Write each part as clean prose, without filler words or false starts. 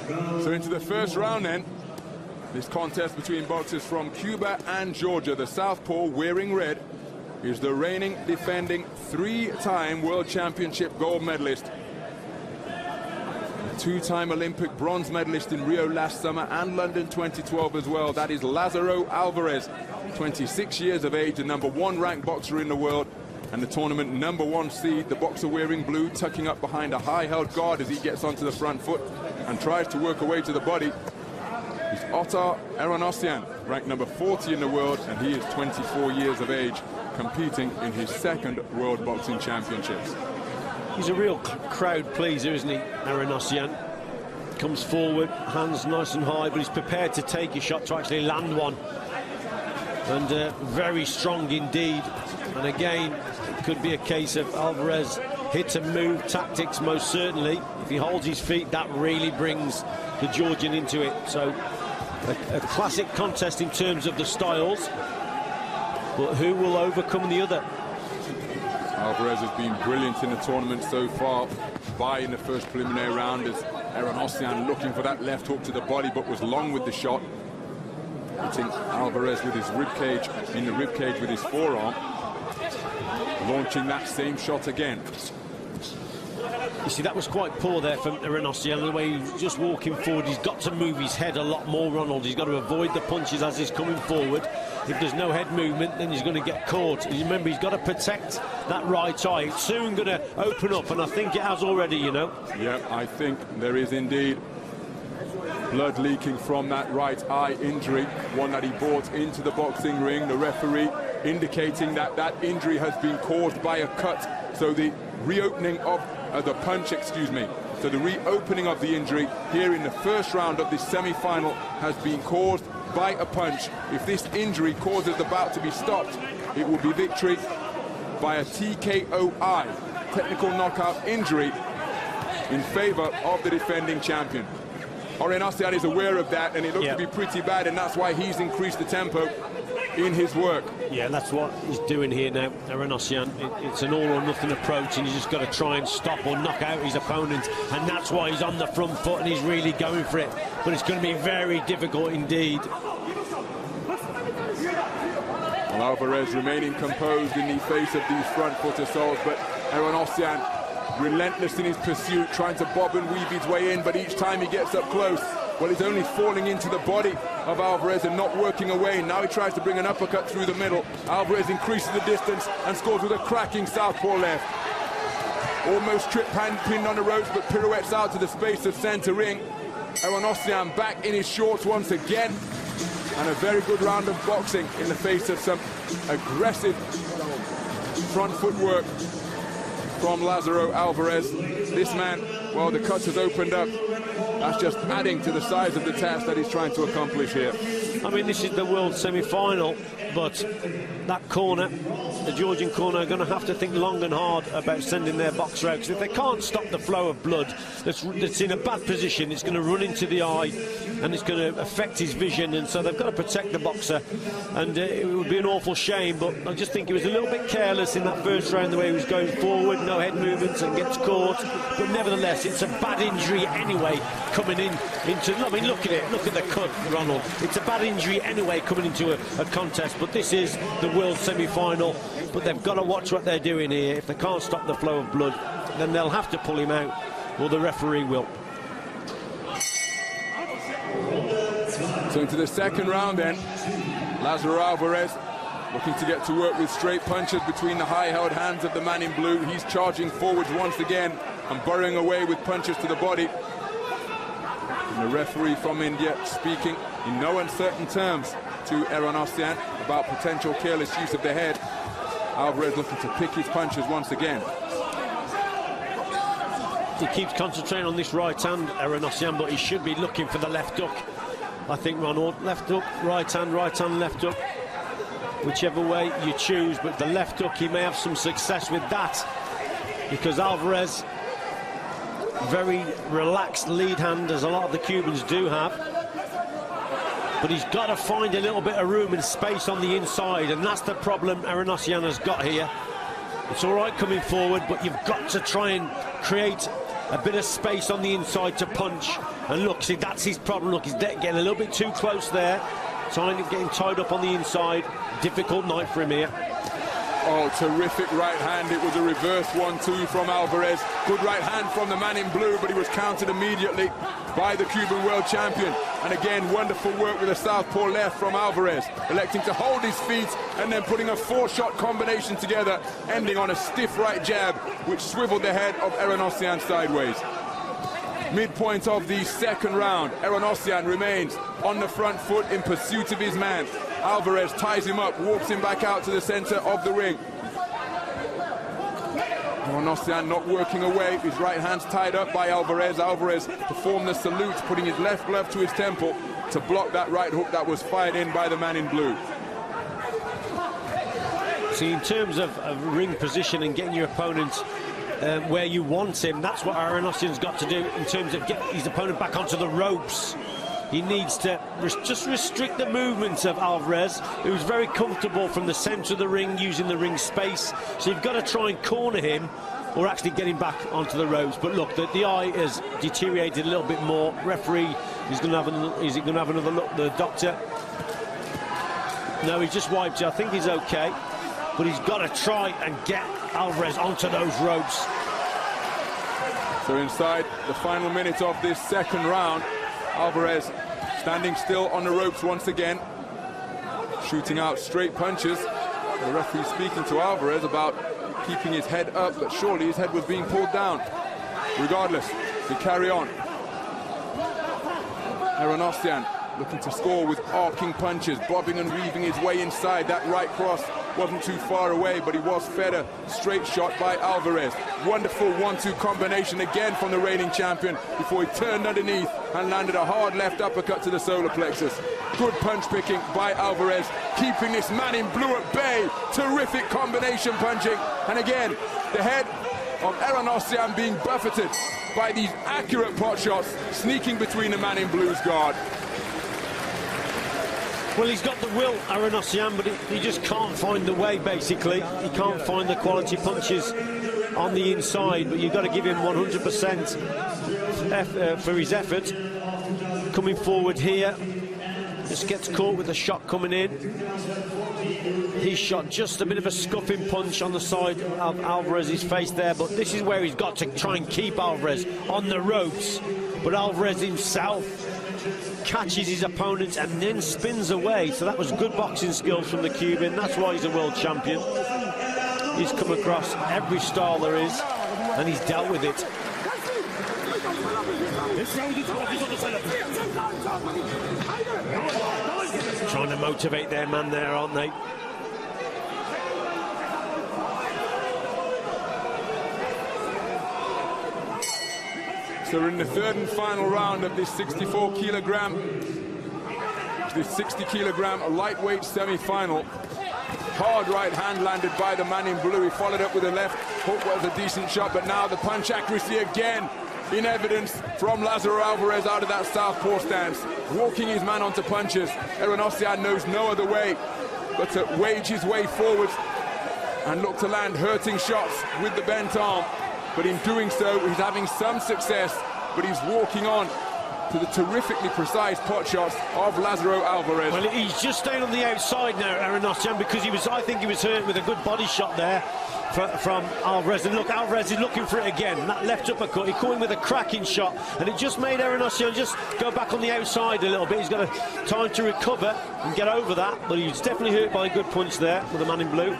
So into the first round then. This contest between boxers from Cuba and Georgia. The southpaw, wearing red, is the reigning, defending, three-time World Championship gold medalist. Two-time Olympic bronze medalist in Rio last summer and London 2012 as well. That is Lázaro Álvarez, 26 years of age, the #1 ranked boxer in the world, and the tournament #1 seed. The boxer wearing blue, tucking up behind a high-held guard as he gets onto the front foot and tries to work away to the body. He's Ottar Eren, ranked #40 in the world, and he is 24 years of age, competing in his second World Boxing Championships. He's a real crowd pleaser, isn't he, Eren? Comes forward, hands nice and high, but he's prepared to take a shot to actually land one. And very strong indeed. And again, it could be a case of Álvarez hit and move tactics, most certainly. If he holds his feet, that really brings the Georgian into it. So a classic contest in terms of the styles, but who will overcome the other? Álvarez has been brilliant in the tournament so far. By in the first preliminary round as Eren looking for that left hook to the body, but was long with the shot. Hitting Álvarez with his ribcage, in the ribcage with his forearm. Launching that same shot again. You see, that was quite poor there from Eren, the way he's just walking forward. He's got to move his head a lot more, Ronald. He's got to avoid the punches as he's coming forward. If there's no head movement, then he's going to get caught. And remember, he's got to protect that right eye. It's soon going to open up, and I think it has already, you know. Yeah, I think there is indeed blood leaking from that right eye injury, one that he brought into the boxing ring. The referee indicating that that injury has been caused by a cut. So the reopening of the punch, So the reopening of the injury here in the first round of this semi-final has been caused by a punch. If this injury causes the bout to be stopped, it will be victory by a TKOI, technical knockout injury, in favor of the defending champion. Eren is aware of that, and it looks to be pretty bad, and that's why he's increased the tempo in his work. Yeah, that's what he's doing here now, Eren. It's an all-or-nothing approach, and he's just got to try and stop or knock out his opponent, and that's why he's on the front foot and he's really going for it. But it's going to be very difficult indeed. Well, Álvarez remaining composed in the face of these front foot assaults, but Eren relentless in his pursuit, trying to bob and weave his way in, but each time he gets up close, well, he's only falling into the body of Álvarez and not working away. Now he tries to bring an uppercut through the middle. Álvarez increases the distance and scores with a cracking southpaw left. Almost tripped hand pinned on the ropes, but pirouettes out to the space of centre ring. Eren back in his shorts once again. And a very good round of boxing in the face of some aggressive front footwork from Lázaro Álvarez. This man, well, the cut has opened up. That's just adding to the size of the task that he's trying to accomplish here. I mean, this is the world semi-final, but that corner, the Georgian corner, are going to have to think long and hard about sending their boxer out, because if they can't stop the flow of blood that's in a bad position, it's going to run into the eye and it's going to affect his vision, and so they've got to protect the boxer, and it would be an awful shame. But I just think he was a little bit careless in that first round, the way he was going forward, no head movements, and gets caught. But nevertheless, it's a bad injury anyway, coming into, I mean, look at it, look at the cut, Ronald. It's a bad injury anyway coming into a contest, but this is the world semi-final. But they've got to watch what they're doing here. If they can't stop the flow of blood, then they'll have to pull him out, or the referee will. So into the second round then, Lázaro Álvarez looking to get to work with straight punches between the high-held hands of the man in blue. He's charging forwards once again and burrowing away with punches to the body. And the referee from India speaking in no uncertain terms to Eren about potential careless use of the head. Álvarez looking to pick his punches once again. He keeps concentrating on this right hand, Eren, but he should be looking for the left hook. I think, Ronald, left hook, right hand, left hook, whichever way you choose, but the left hook, he may have some success with that, because Álvarez, very relaxed lead hand, as a lot of the Cubans do have, but he's got to find a little bit of room and space on the inside, and that's the problem Eren has got here. It's all right coming forward, but you've got to try and create a bit of space on the inside to punch. And look, see, that's his problem. Look, he's getting a little bit too close there, getting tied up on the inside. Difficult night for him here. Oh, terrific right hand. It was a reverse 1-2 from Alvarez. Good right hand from the man in blue, but he was countered immediately by the Cuban world champion. And again, wonderful work with a southpaw left from Alvarez, electing to hold his feet and then putting a 4-shot combination together, ending on a stiff right jab, which swiveled the head of Erinosian sideways. Midpoint of the second round, Erinosian remains on the front foot in pursuit of his man. Alvarez ties him up, walks him back out to the center of the ring. Erinosian not working away, his right hand's tied up by Alvarez. Alvarez performed the salute, putting his left glove to his temple to block that right hook that was fired in by the man in blue. See, in terms of ring position and getting your opponent where you want him, that's what Erinosian's got to do in terms of getting his opponent back onto the ropes. He needs to just restrict the movements of Alvarez, who's very comfortable from the centre of the ring, using the ring space. So you've got to try and corner him or actually get him back onto the ropes. But look, the eye has deteriorated a little bit more. Referee is going to have another look. The doctor. No, he just wiped it. I think he's okay. But he's got to try and get Alvarez onto those ropes. So inside the final minute of this second round, Alvarez standing still on the ropes once again, shooting out straight punches. The referee speaking to Alvarez about keeping his head up, but surely his head was being pulled down. Regardless, to carry on. Erinosian looking to score with arcing punches, bobbing and weaving his way inside. That right cross wasn't too far away, but he was fed a straight shot by Alvarez. Wonderful 1-2 combination again from the reigning champion before he turned underneath and landed a hard left uppercut to the solar plexus. Good punch picking by Alvarez, keeping this man in blue at bay. Terrific combination punching. And again, the head of Erinosian being buffeted by these accurate pot shots, sneaking between the man in blue's guard. Well, he's got the will, Erinosian, but he just can't find the way, basically. He can't find the quality punches on the inside, but you've got to give him 100% for his effort. Coming forward here, just gets caught with a shot coming in. He shot just a bit of a scuffing punch on the side of Alvarez's face there, but this is where he's got to try and keep Alvarez on the ropes. But Alvarez himself catches his opponent and then spins away. So that was good boxing skills from the Cuban. That's why he's a world champion. He's come across every style there is and he's dealt with it. Trying to motivate their man there, aren't they? So we're in the third and final round of this 64-kilogram, this 60-kilogram lightweight semi-final. Hard right hand landed by the man in blue. He followed up with a left hook, was a decent shot, but now the punch accuracy again in evidence from Lázaro Alvarez out of that southpaw stance, walking his man onto punches. Erinosian knows no other way but to wage his way forwards and look to land hurting shots with the bent arm. But in doing so, he's having some success, but he's walking on to the terrifically precise pot shots of Lázaro Alvarez. Well, he's just staying on the outside now, Erinosian, because I think he was hurt with a good body shot there from Alvarez. And look, Alvarez is looking for it again. That left uppercut, he caught him with a cracking shot, and it just made Erinosian just go back on the outside a little bit. He's got time to recover and get over that, but he's definitely hurt by a good punch there with the man in blue.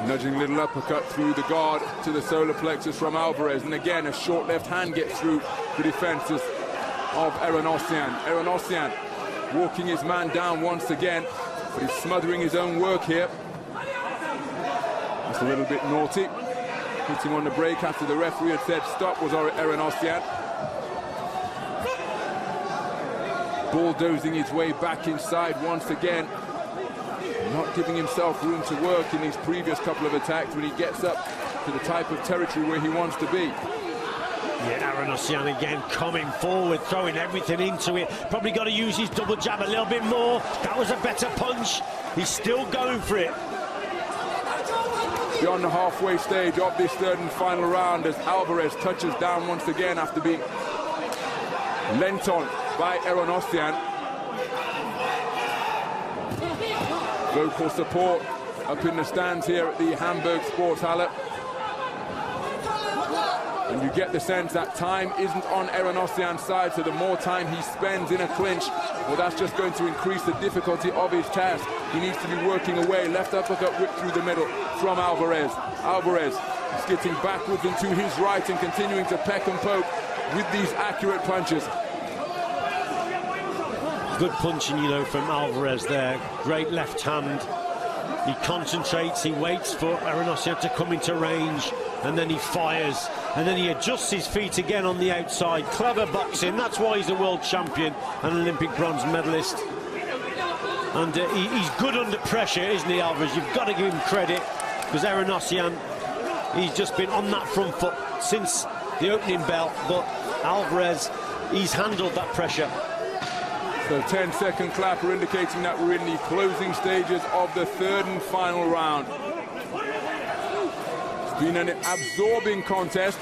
Nudging little uppercut through the guard to the solar plexus from Alvarez, and again a short left hand gets through the defenses of Erinosian. Erinosian walking his man down once again, but he's smothering his own work here. That's a little bit naughty. Hitting on the break after the referee had said stop was Erinosian. Bulldozing his way back inside once again. Not giving himself room to work in these previous couple of attacks when he gets up to the type of territory where he wants to be. Yeah, Erinosian again coming forward, throwing everything into it. Probably got to use his double jab a little bit more. That was a better punch. He's still going for it. beyond the halfway stage of this third and final round as Alvarez touches down once again after being lent on by Aaron. Local support up in the stands here at the Hamburg Sporthalle. And you get the sense that time isn't on Aaron side, so the more time he spends in a clinch, well, that's just going to increase the difficulty of his task. He needs to be working away. Left uppercut whip through the middle from Alvarez. Alvarez skidding backwards and to his right and continuing to peck and poke with these accurate punches. Good punching, you know, from Alvarez there. Great left hand. He concentrates, he waits for Aaron to come into range, and then he fires, and then he adjusts his feet again on the outside. Clever boxing, that's why he's a world champion and Olympic bronze medalist. And he's good under pressure, isn't he, Alvarez? You've got to give him credit, because Aaron, he's just been on that front foot since the opening bell, but Alvarez, he's handled that pressure. So 10-second clapper indicating that we're in the closing stages of the third and final round. It's been an absorbing contest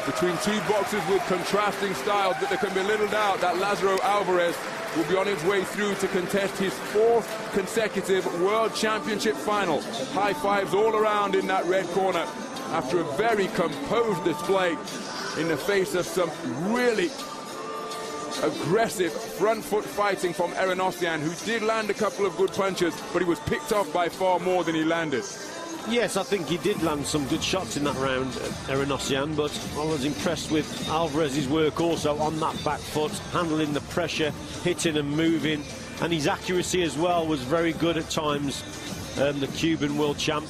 between two boxers with contrasting styles, but there can be little doubt that Lázaro Alvarez will be on his way through to contest his fourth consecutive World Championship final. High fives all around in that red corner after a very composed display in the face of some really aggressive front foot fighting from Aaron, who did land a couple of good punches, but he was picked off by far more than he landed. Yes, I think he did land some good shots in that round, Aaron, but I was impressed with Alvarez's work also on that back foot, handling the pressure, hitting and moving, and his accuracy as well was very good at times, the Cuban world champ.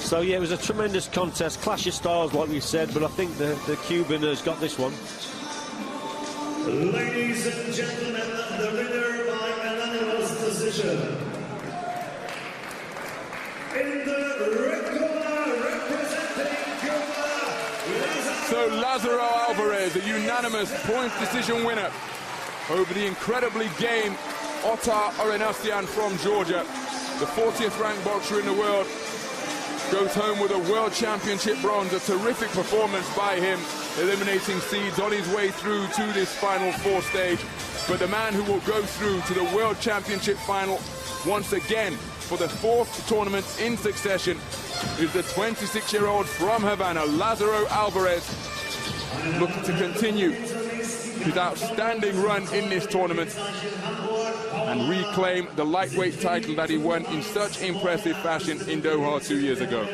So yeah, it was a tremendous contest, clash of styles like we said, but I think the Cuban has got this one. Ladies and gentlemen, the winner by unanimous decision. In the red corner, representing Cuba, So Lázaro Alvarez, a unanimous point decision winner over the incredibly game Ottar Aaron from Georgia. The 40th ranked boxer in the world goes home with a World Championship bronze. A terrific performance by him, eliminating seeds on his way through to this final four stage. But the man who will go through to the World Championship final once again for the fourth tournament in succession is the 26-year-old from Havana, Lázaro Alvarez, looking to continue his outstanding run in this tournament and reclaim the lightweight title that he won in such impressive fashion in Doha 2 years ago.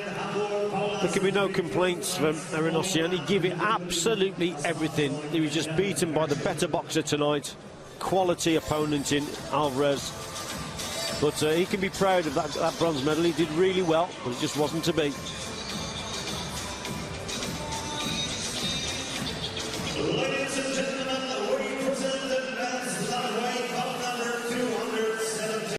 There can be no complaints from Aaron. He gave it absolutely everything. He was just beaten by the better boxer tonight. Quality opponent in Alvarez. But he can be proud of that bronze medal. He did really well, but it just wasn't to be.